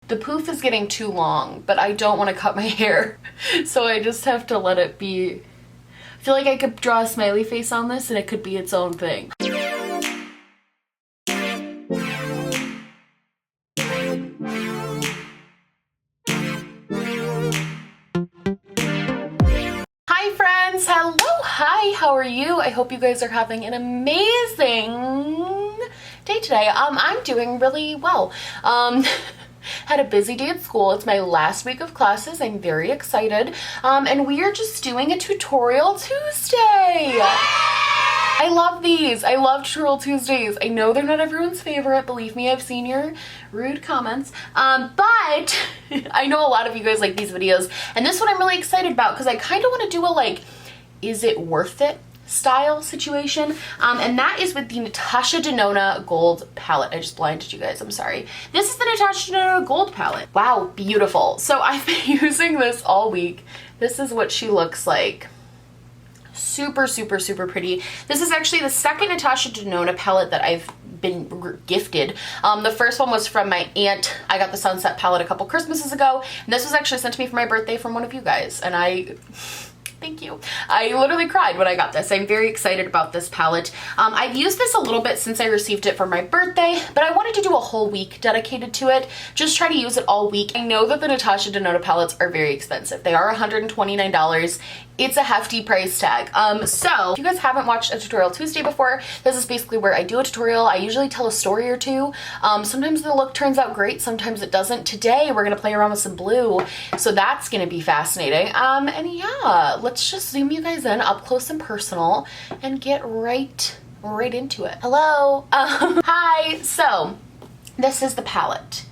The poof is getting too long, but I don't want to cut my hair, so I just have to let it be. I feel like I could draw a smiley face on this and it could be its own thing. Hi friends, hello, hi, how are you? I hope you guys are having an amazing day today. I'm doing really well. Had a busy day at school. It's my last week of classes. I'm very excited. And we are just doing a tutorial Tuesday. I love these. I love Tutorial Tuesdays. I know they're not everyone's favorite. Believe me, I've seen your rude comments. But I know a lot of you guys like these videos. And this one I'm really excited about because I kind of want to do a like, is it worth it style situation, and that is with the Natasha Denona gold palette. I just blinded you guys, I'm sorry. This is the Natasha Denona gold palette. Wow, beautiful. So I've been using this all week. This is what she looks like. Super, super, super pretty. This is actually the second Natasha Denona palette that I've been gifted. The first one was from my aunt. I got the Sunset palette a couple Christmases ago, and this was actually sent to me for my birthday from one of you guys, and thank you. I literally cried when I got this. I'm very excited about this palette. I've used this a little bit since I received it for my birthday, but I wanted to do a whole week dedicated to it. Just try to use it all week. I know that the Natasha Denona palettes are very expensive. They are $129. It's a hefty price tag. So if you guys haven't watched a Tutorial Tuesday before, this is basically where I do a tutorial. I usually tell a story or two. Sometimes the look turns out great, sometimes it doesn't. Today we're gonna play around with some blue, so that's gonna be fascinating. And yeah, let's just zoom you guys in up close and personal and get right into it. Hello. Hi. So this is the palette.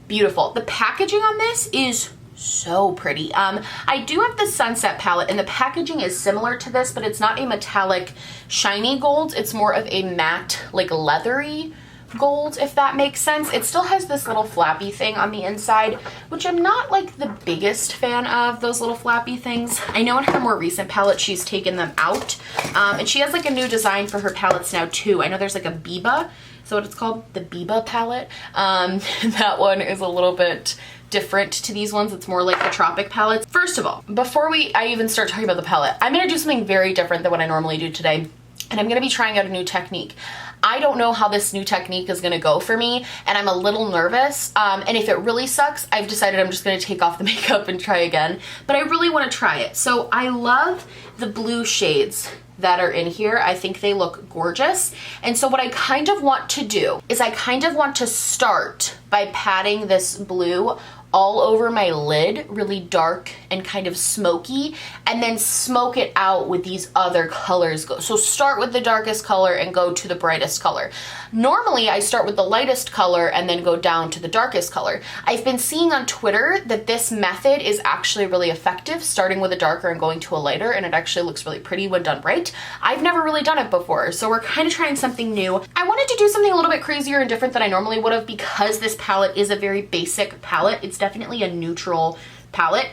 Beautiful. The packaging on this is so pretty. I do have the Sunset palette and the packaging is similar to this, but it's not a metallic shiny gold. It's more of a matte, like leathery gold, if that makes sense. It still has this little flappy thing on the inside, which I'm not like the biggest fan of, those little flappy things. I know in her more recent palette she's taken them out, and she has like a new design for her palettes now too. I know there's like a Biba, so what it's called, the Biba palette. That one is a little bit different to these ones. It's more like the Tropic palettes. First of all, before I even start talking about the palette, I'm gonna do something very different than what I normally do today, and I'm gonna be trying out a new technique. I don't know how this new technique is gonna go for me, and I'm a little nervous, and if it really sucks, I've decided I'm just gonna take off the makeup and try again, but I really wanna try it. So I love the blue shades that are in here. I think they look gorgeous. And so what I kind of want to do is I kind of want to start by patting this blue all over my lid, really dark and kind of smoky, and then smoke it out with these other colors. So start with the darkest color and go to the brightest color. Normally I start with the lightest color and then go down to the darkest color. I've been seeing on Twitter that this method is actually really effective, starting with a darker and going to a lighter, and it actually looks really pretty when done right. I've never really done it before, so we're kind of trying something new. I wanted to do something a little bit crazier and different than I normally would have because this palette is a very basic palette. It's definitely a neutral palette.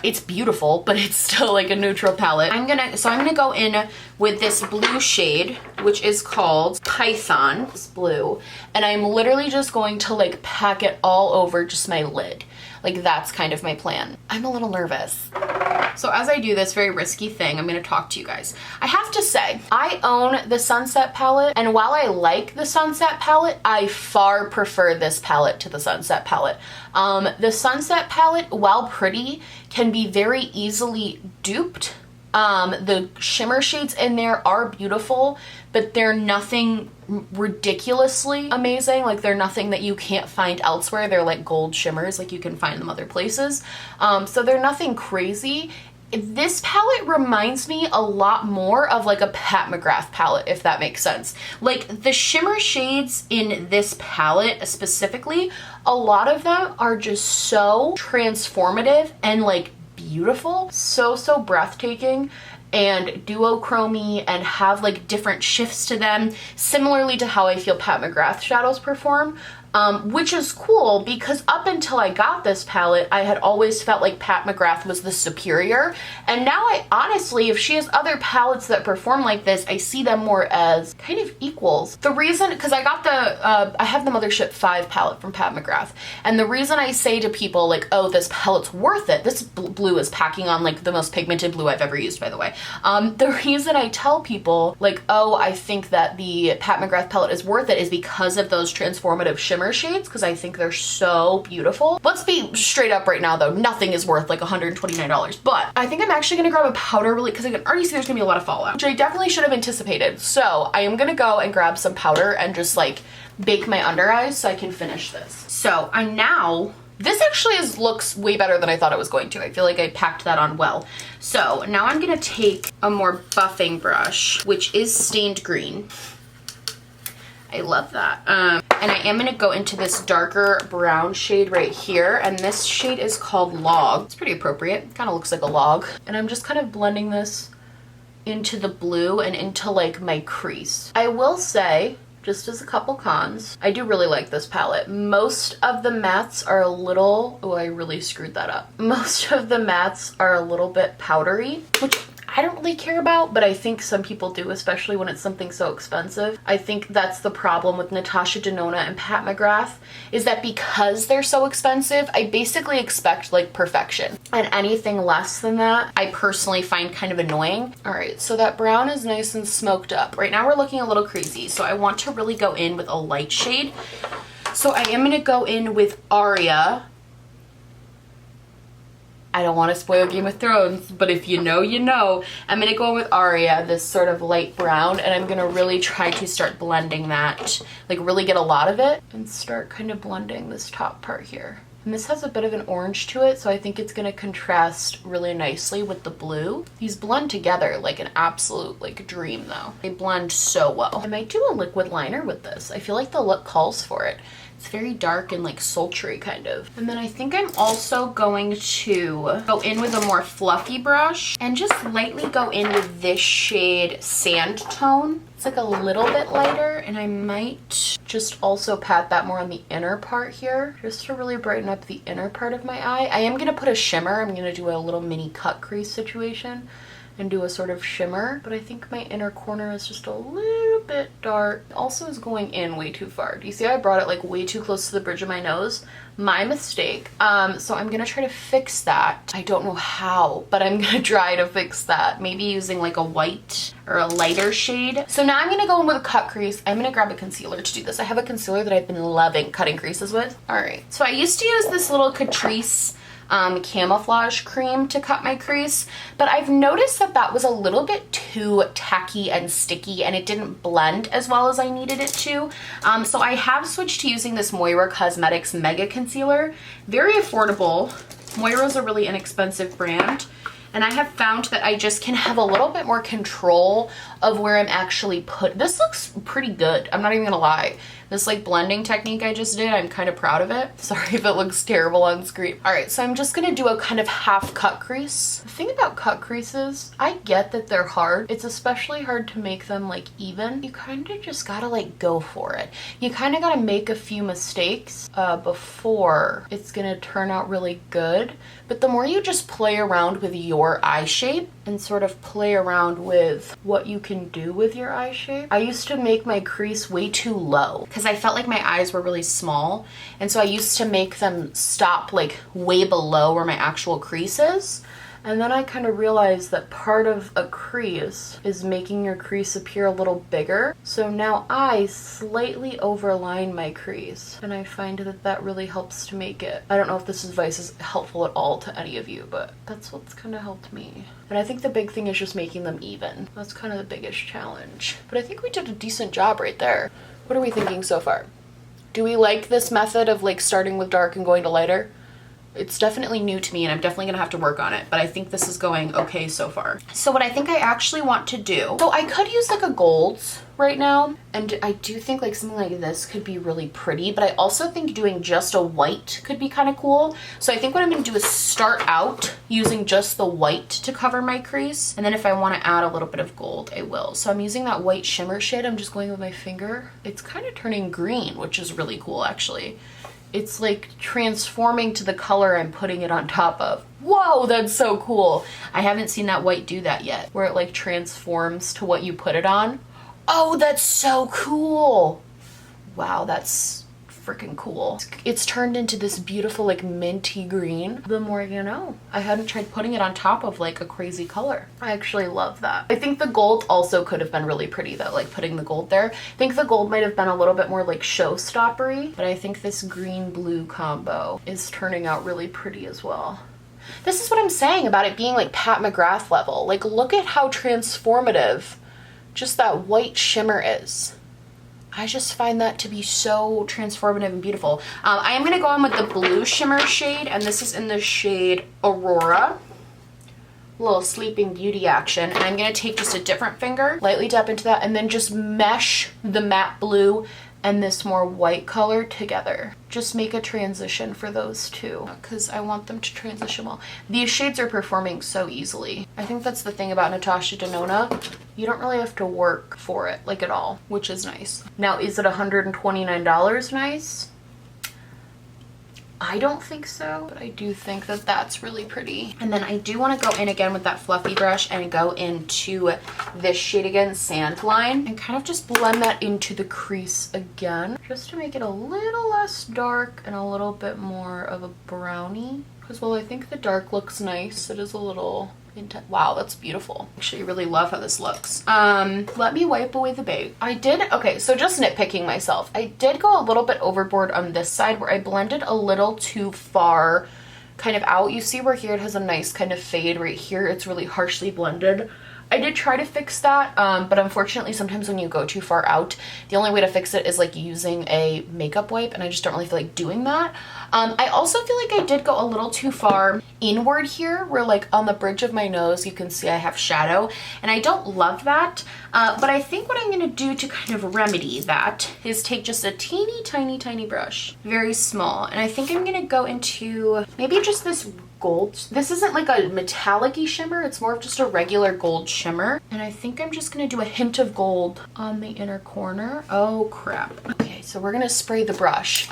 It's beautiful, but it's still like a neutral palette. I'm gonna go in with this blue shade, which is called Python. It's blue, and I'm literally just going to like pack it all over just my lid. Like that's kind of my plan. I'm a little nervous. So as I do this very risky thing, I'm gonna talk to you guys. I have to say, I own the Sunset palette, and while I like the Sunset palette, I far prefer this palette to the Sunset palette. The Sunset palette, while pretty, can be very easily duped. The shimmer shades in there are beautiful, but they're nothing ridiculously amazing. Like they're nothing that you can't find elsewhere. They're like gold shimmers, like you can find them other places. So they're nothing crazy. This palette reminds me a lot more of like a Pat McGrath palette, if that makes sense. Like the shimmer shades in this palette specifically, a lot of them are just so transformative and like beautiful, so breathtaking and duochromy and have like different shifts to them, similarly to how I feel Pat McGrath shadows perform. which is cool because up until I got this palette, I had always felt like Pat McGrath was the superior. And now I honestly, if she has other palettes that perform like this, I see them more as kind of equals. The reason, because I got I have the Mothership 5 palette from Pat McGrath. And the reason I say to people like, oh, this palette's worth it. This blue is packing on like the most pigmented blue I've ever used, by the way. The reason I tell people like, oh, I think that the Pat McGrath palette is worth it is because of those transformative shimmer shades, because I think they're so beautiful. Let's be straight up right now though, nothing is worth like $129, but I think I'm actually gonna grab a powder really, because I can already see there's gonna be a lot of fallout, which I definitely should have anticipated. So I am gonna go and grab some powder and just like bake my under eyes so I can finish this. So this actually looks way better than I thought it was going to. I feel like I packed that on well. So now I'm gonna take a more buffing brush, which is stained green. I love that. And I am gonna go into this darker brown shade right here, and this shade is called Log. It's pretty appropriate. It kind of looks like a log. And I'm just kind of blending this into the blue and into like my crease. I will say, just as a couple cons, I do really like this palette. Most of the mattes are a little, oh, I really screwed that up. Most of the mattes are a little bit powdery, which I don't really care about, but I think some people do, especially when it's something so expensive. I think that's the problem with Natasha Denona and Pat McGrath, is that because they're so expensive, I basically expect like perfection. And anything less than that, I personally find kind of annoying. All right, so that brown is nice and smoked up. Right now we're looking a little creasy, so I want to really go in with a light shade. So I am gonna go in with Aria. I don't want to spoil Game of Thrones, but if you know, you know. I'm going to go in with Aria, this sort of light brown, and I'm going to really try to start blending that, like really get a lot of it, and start kind of blending this top part here. And this has a bit of an orange to it, so I think it's going to contrast really nicely with the blue. These blend together like an absolute like dream though. They blend so well. I might do a liquid liner with this. I feel like the look calls for it. It's very dark and like sultry kind of. And then I think I'm also going to go in with a more fluffy brush and just lightly go in with this shade Sand Tone. It's like a little bit lighter, and I might just also pat that more on the inner part here just to really brighten up the inner part of my eye. I am gonna put a shimmer. I'm gonna do a little mini cut crease situation and do a sort of shimmer, but I think my inner corner is just a little bit dark. It also is going in way too far. Do you see how I brought it like way too close to the bridge of my nose? My mistake. So I'm gonna try to fix that. I don't know how, but I'm gonna try to fix that. Maybe using like a white or a lighter shade. So now I'm gonna go in with a cut crease. I'm gonna grab a concealer to do this. I have a concealer that I've been loving cutting creases with. All right, so I used to use this little Catrice camouflage cream to cut my crease, but I've noticed that that was a little bit too tacky and sticky, and it didn't blend as well as I needed it to. So I have switched to using this Moira Cosmetics Mega Concealer. Very affordable. Moira's a really inexpensive brand, and I have found that I just can have a little bit more control of where I'm actually put. This looks pretty good. I'm not even gonna lie. This like blending technique I just did, I'm kind of proud of it. Sorry if it looks terrible on screen. All right, so I'm just gonna do a kind of half cut crease. The thing about cut creases, I get that they're hard. It's especially hard to make them like even. You kind of just gotta like go for it. You kind of gotta make a few mistakes before it's gonna turn out really good. But the more you just play around with your eye shape and sort of play around with what you can do with your eye shape. I used to make my crease way too low because I felt like my eyes were really small, and so I used to make them stop like way below where my actual crease is. And then I kind of realized that part of a crease is making your crease appear a little bigger. So now I slightly overline my crease, and I find that that really helps to make it. I don't know if this advice is helpful at all to any of you, but that's what's kind of helped me. And I think the big thing is just making them even. That's kind of the biggest challenge. But I think we did a decent job right there. What are we thinking so far? Do we like this method of like starting with dark and going to lighter? It's definitely new to me and I'm definitely gonna have to work on it, but I think this is going okay so far. So what I think I actually want to do, so I could use like a gold right now, and I do think like something like this could be really pretty, but I also think doing just a white could be kind of cool. So I think what I'm gonna do is start out using just the white to cover my crease, and then if I want to add a little bit of gold, I will. So I'm using that white shimmer shade. I'm just going with my finger. It's kind of turning green, which is really cool actually. It's like transforming to the color I'm putting it on top of. Whoa, that's so cool. I haven't seen that white do that yet, where it like transforms to what you put it on. Oh, that's so cool. Wow, that's freaking cool. It's turned into this beautiful like minty green. The more you know. I hadn't tried putting it on top of like a crazy color. I actually love that. I think the gold also could have been really pretty though, like putting the gold there. I think the gold might have been a little bit more like showstoppery, but I think this green blue combo is turning out really pretty as well. This is what I'm saying about it being like Pat McGrath level. Like look at how transformative just that white shimmer is. I just find that to be so transformative and beautiful. I am gonna go in with the blue shimmer shade, and this is in the shade Aurora. A little Sleeping Beauty action. And I'm gonna take just a different finger, lightly dab into that, and then just mesh the matte blue and this more white color together. Just make a transition for those two because I want them to transition well. These shades are performing so easily. I think that's the thing about Natasha Denona. You don't really have to work for it like at all, which is nice. Now, is it $129 nice? I don't think so, but I do think that that's really pretty. And then I do want to go in again with that fluffy brush and go into this shade again, Sandline, and kind of just blend that into the crease again, just to make it a little less dark and a little bit more of a brownie. Because while I think the dark looks nice, it is a little intense. Wow, that's beautiful. Actually, really love how this looks. Let me wipe away the bait. Okay, so just nitpicking myself. I did go a little bit overboard on this side where I blended a little too far kind of out. You see where here it has a nice kind of fade. Right here, it's really harshly blended. I did try to fix that, but unfortunately sometimes when you go too far out, the only way to fix it is like using a makeup wipe, and I just don't really feel like doing that. I also feel like I did go a little too far inward here, where like on the bridge of my nose you can see I have shadow, and I don't love that. But I think what I'm gonna do to kind of remedy that is take just a teeny tiny brush, very small, and I think I'm gonna go into maybe just this gold. This isn't like a metallic-y shimmer, it's more of just a regular gold shimmer, and I think I'm just gonna do a hint of gold on the inner corner. Oh crap. Okay, so we're gonna spray the brush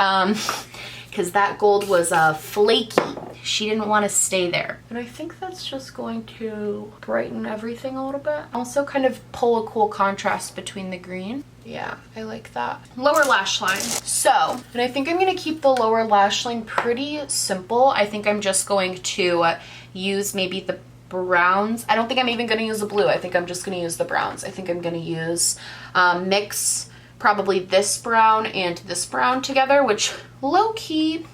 because that gold was flaky. She didn't want to stay there, and I think that's just going to brighten everything a little bit. Also kind of pull a cool contrast between the green. Yeah, I like that. Lower lash line. So, and I think I'm gonna keep the lower lash line pretty simple. I think I'm just going to use maybe the browns. I don't think I'm even gonna use the blue. I think I'm just gonna use the browns. I think I'm gonna use mix probably this brown and this brown together, which low-key,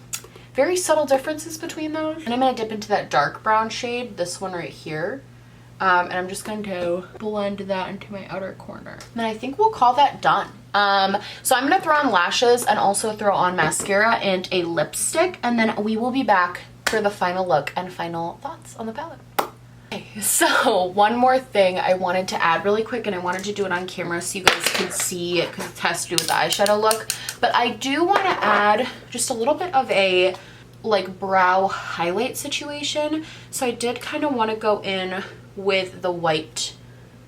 very subtle differences between those. And I'm gonna dip into that dark brown shade, this one right here. And I'm just going to blend that into my outer corner. And I think we'll call that done. So I'm gonna throw on lashes and also throw on mascara and a lipstick, and then we will be back for the final look and final thoughts on the palette. Okay, so one more thing I wanted to add really quick, and I wanted to do it on camera so you guys could see it because it has to do with the eyeshadow look. But I do want to add just a little bit of a like brow highlight situation. So I did kind of want to go in with the white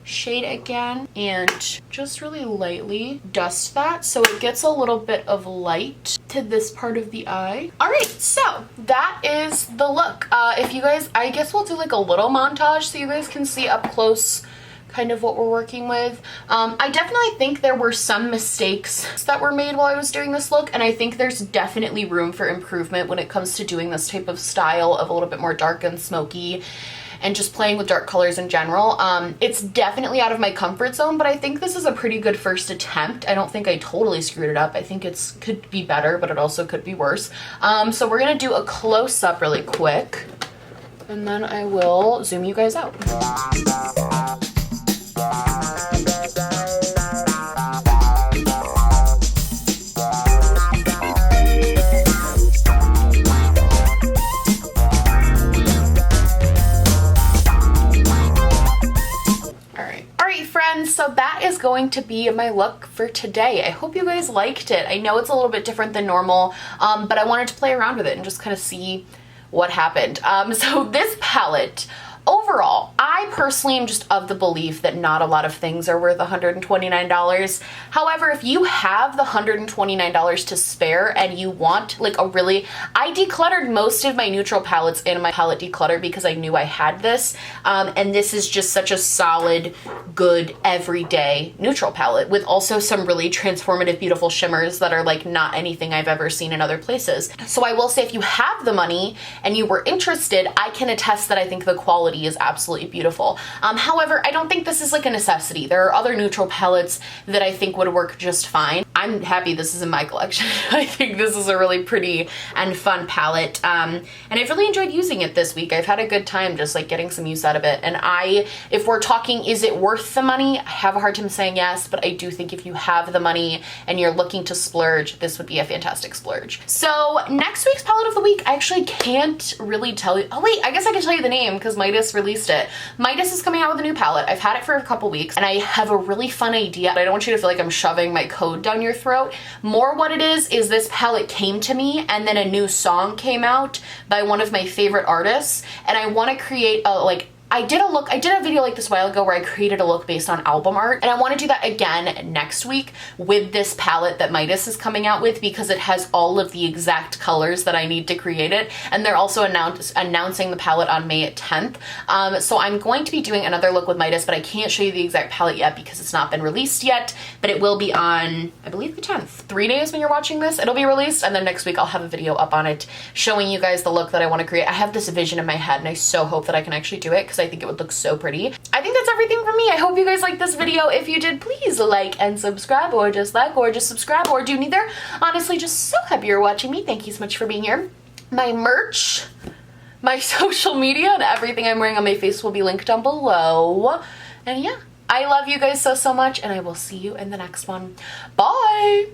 shade again and just really lightly dust that so it gets a little bit of light to this part of the eye. All right, so that is the look. If you guys, I guess we'll do like a little montage so you guys can see up close kind of what we're working with. I definitely think there were some mistakes that were made while I was doing this look, and I think there's definitely room for improvement when it comes to doing this type of style of a little bit more dark and smoky and just playing with dark colors in general. It's definitely out of my comfort zone, but I think this is a pretty good first attempt. I don't think I totally screwed it up. I think it could be better, but it also could be worse. So we're gonna do a close-up really quick, and then I will zoom you guys out. going to be my look for today. I hope you guys liked it. I know it's a little bit different than normal, but I wanted to play around with it and just kind of see what happened. So this palette, overall, I personally am just of the belief that not a lot of things are worth $129. However, if you have the $129 to spare and you want like a really, I decluttered most of my neutral palettes in my palette declutter because I knew I had this. And this is just such a solid, good, everyday neutral palette with also some really transformative, beautiful shimmers that are like not anything I've ever seen in other places. So I will say if you have the money and you were interested, I can attest that I think the quality is absolutely beautiful. However, I don't think this is like a necessity. There are other neutral palettes that I think would work just fine. I'm happy this is in my collection. I think this is a really pretty and fun palette. And I've really enjoyed using it this week. I've had a good time just like getting some use out of it. And if we're talking, is it worth the money? I have a hard time saying yes, but I do think if you have the money and you're looking to splurge, this would be a fantastic splurge. So next week's palette of the week, I actually can't really tell you. Oh wait, I guess I can tell you the name because Midas released it. Midas is coming out with a new palette. I've had it for a couple weeks and I have a really fun idea. I don't want you to feel like I'm shoving my code down your throat. More what it is this palette came to me and then a new song came out by one of my favorite artists and I want to create a I did a video like this a while ago where I created a look based on album art and I want to do that again next week with this palette that Midas is coming out with because it has all of the exact colors that I need to create it, and they're also announcing the palette on May 10th. So I'm going to be doing another look with Midas, but I can't show you the exact palette yet because it's not been released yet, but it will be on, I believe, the 10th. 3 days when you're watching this, it'll be released, and then next week I'll have a video up on it showing you guys the look that I want to create. I have this vision in my head and I so hope that I can actually do it because I think it would look so pretty. I think that's everything from me. I hope you guys liked this video. If you did, please like and subscribe, or just like, or just subscribe, or do neither. Honestly, just so happy you're watching me. Thank you so much for being here. My merch, my social media, and everything I'm wearing on my face will be linked down below. And yeah, I love you guys so much, and I will see you in the next one. Bye!